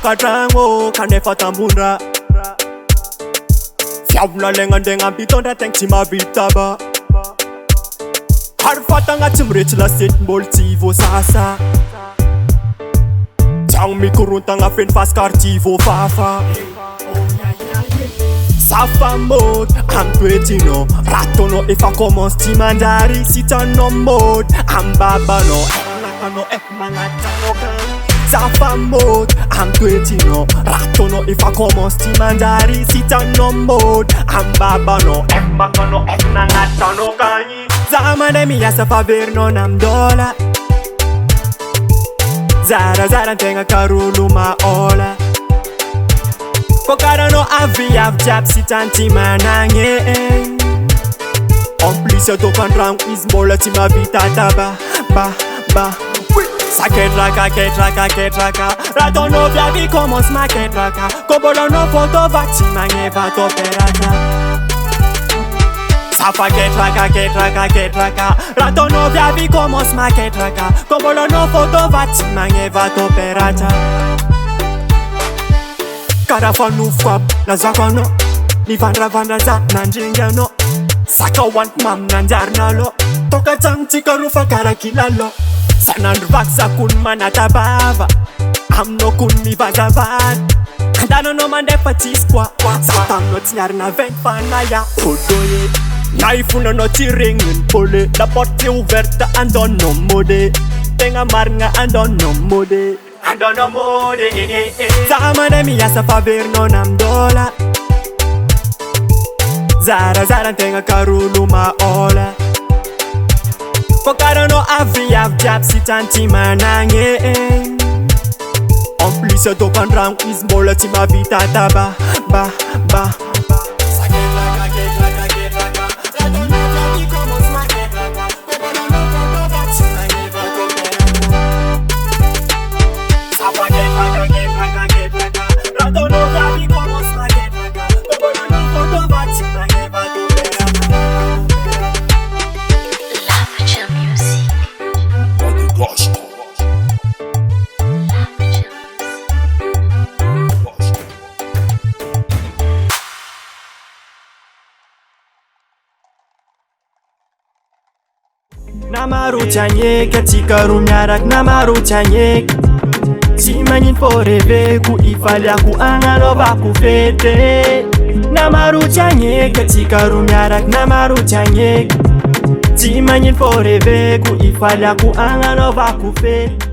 katrango kanefa tambundra fiavona legnandegna ambitondra tegna tsy mahavitaba ary fatagna tsy miretsy lasety mbôly tsy voasasa jagno mikorontagna feno fasika tsy voafafa safa mode amtoetino ratono efa commence tsy manjary sitanao mode ambabanao nakano magnatanoka safa mode amtoetino ratono efa commence tsy manjary sitanao mode ambabanao makano nagnatanoka za mandray miasa faverinao namdola zarazara ntegna karolo maola ko karanao aviavy jiaby sy tany tsy managny en plus ataoko andragno izy mbola tsy mahavita taba saketraka raha taonao viavy commence maketraka ko mbola anao fotova tsy magneva toperaka safa ketraka raha taonao viavy commence maketraka ko mbola anao fotova tsy magneva toperaka karaha fanofoko aby lazako anao nivandravandra za nandringy anao saka hoaniko maminanjarinalo toka tsagnontsika rofa karaha kilalo sanandro vaky zakony manatabava aminao kony mivazavana andananao mandefa tsisy koa za taminao tsy niarina vainy fanaya odoye naifonanao tsy regniny pole la porte ouverte andonao mode tegna marigna andonao mode za mandray miasa faverinao namdola zarazara ntegna karolo maola ko karanao aviavy jiaby sy tany tsy managny en plus ataoko andragno izy mbola tsy mahavita taba namarotsy agneky atsika ro miaraky namarotsy agneky tsy magnino fô reveko ifaliako agnanovako fety namarotsy agneky atsika ro miaraky namarotsy agneky tsy magnino fô reveko ifaliako agnanovako fety